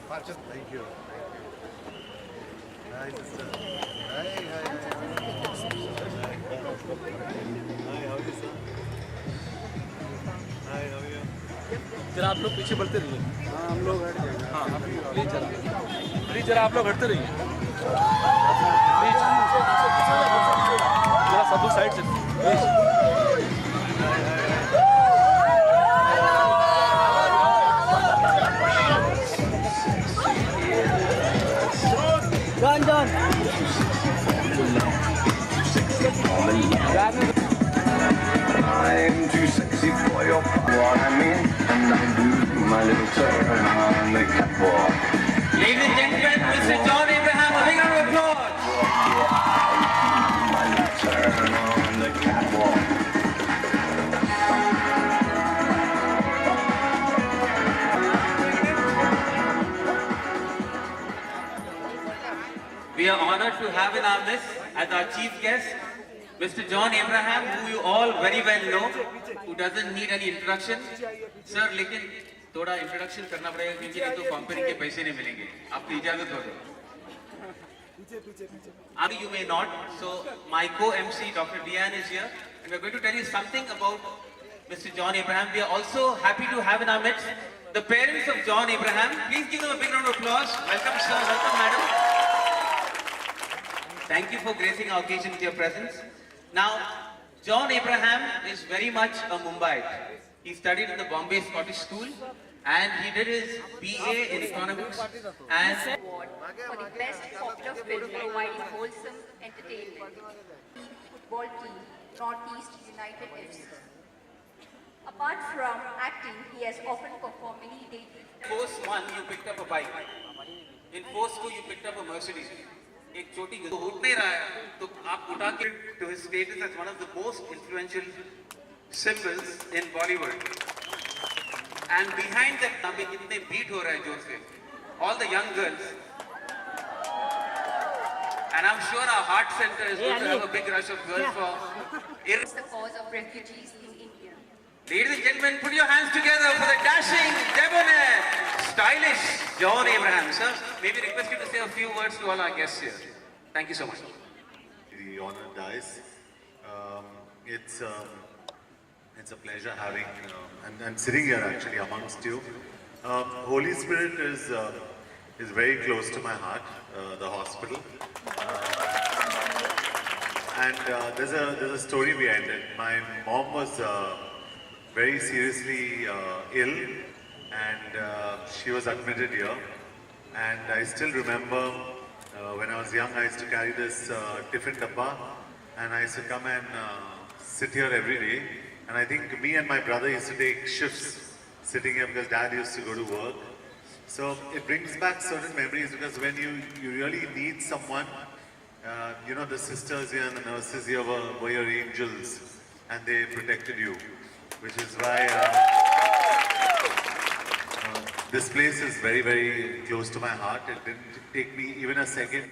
Thank you. Hi, sister. Hi, hi, hi. Hi, how are you, sir? Hi, how are you? जरा आप लोग पीछे बढ़ते रहिए। हाँ, हम लोग हट जाएंगे। हाँ प्लीज जरा आप लोग हटते रहिए प्लीज। जरा सब लोग साइड से please. John. I'm too sexy for your what I mean, and I do my little turn on the catwalk. Ladies and gentlemen, Mr. John Abraham, a big round of applause. My little turn on the catwalk. We are honored to have in our midst as our chief guest, Mr. John Abraham, who you all very well know, who doesn't need any introduction. Sir, लेकिन थोड़ा introduction करना पड़ेगा क्योंकि नहीं तो company के पैसे नहीं मिलेंगे. आपकी इजाजत हो तो. You may not. So my co-MC Dr. Diane is here, and we're going to tell you something about Mr. John Abraham. We are also happy to have in our midst the parents of John Abraham. Please give them a big round of applause. Welcome, sir. Welcome, madam. Thank you for gracing our occasion with your presence. Now, John Abraham is very much a Mumbaite. He studied in the Bombay Scottish School and he did his BA in economics and award for the best popular film providing wholesome entertainment. Football team, Northeast United FC. Apart from acting, he has often performed many debut. Force 1 you picked up a bike. In Force 2 you picked up a Mercedes. एक छोटी तो उठ नहीं रहा है तो आप उठा के to his status as one of the most influential symbols in Bollywood. And behind that अभी कितने beat हो रहा है जोर से. All the young girls. And I'm sure our heart center is going to have a big rush of girls for. It's the cause of refugees in India. Ladies and gentlemen, put your hands together for the dashing, debonair, stylish John Abraham. Sir, may we request you to say a few words to all our guests here. Thank you so much. The honor dies. It's a pleasure having and sitting here actually amongst you. Holy Spirit is very close to my heart. The hospital. And there's a story behind it. My mom was very seriously ill, and she was admitted here. And I still remember when I was young, I used to carry this tiffin dabba, and I used to come and sit here every day. And I think me and my brother used to take shifts sitting here because Dad used to go to work. So it brings back certain memories because when you really need someone, you know, the sisters here and the nurses here were your angels, and they protected you, which is why this place is very, very close to my heart. It didn't take me even a second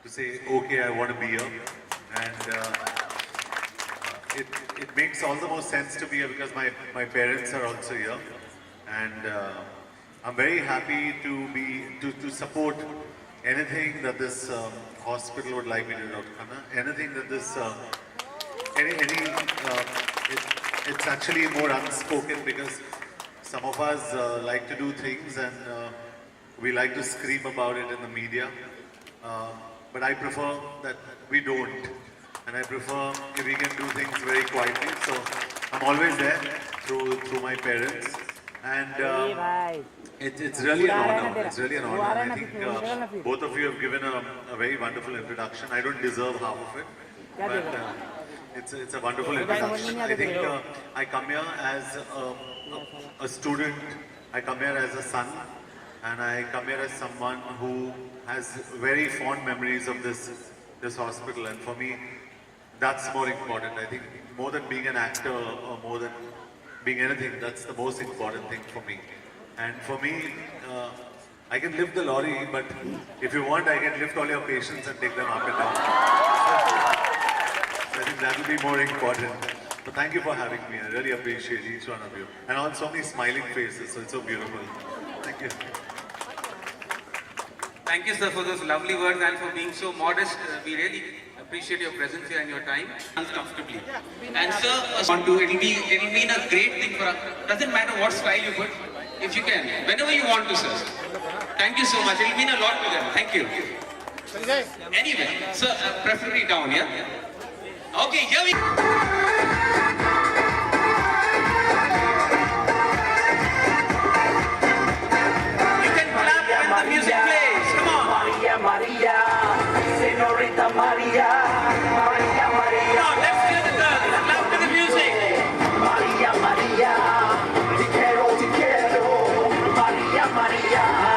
to say, okay, I want to be here. And it makes all the more sense to be here because my parents are also here. And I'm very happy to support anything that this hospital would like me to do, Dr. Khanna. Anything that this, it's actually more unspoken because some of us like to do things and we like to scream about it in the media. But I prefer that we don't. And I prefer if we can do things very quietly. So I'm always there through my parents. And it's really an honor. It's really an honor. And I think both of you have given a very wonderful introduction. I don't deserve half of it. But it's a wonderful introduction. I think I come here as a student. I come here as a son. And I come here as someone who has very fond memories of this hospital. And for me, that's more important. I think more than being an actor or more than being anything, that's the most important thing for me. And for me, I can lift the lorry, but if you want, I can lift all your patients and take them up and down. So I think that will be more important. So thank you for having me. I really appreciate each one of you. And on so many smiling faces, so it's so beautiful. Thank you. Thank you, sir, for those lovely words and for being so modest. We really appreciate your presence here and your time. Comfortably. And sir, it'll mean a great thing for us. Doesn't matter what style you put, if you can, whenever you want to, sir. Thank you so much. It'll mean a lot to them. Thank you. Anyway, sir, preferably down, yeah? Okay, here we go. You can clap when the music plays. Come on. Maria, Maria, Senorita Maria, Maria, Maria. Now, let's hear the girls. Clap to the music. Maria, Maria, te quiero, Maria, Maria.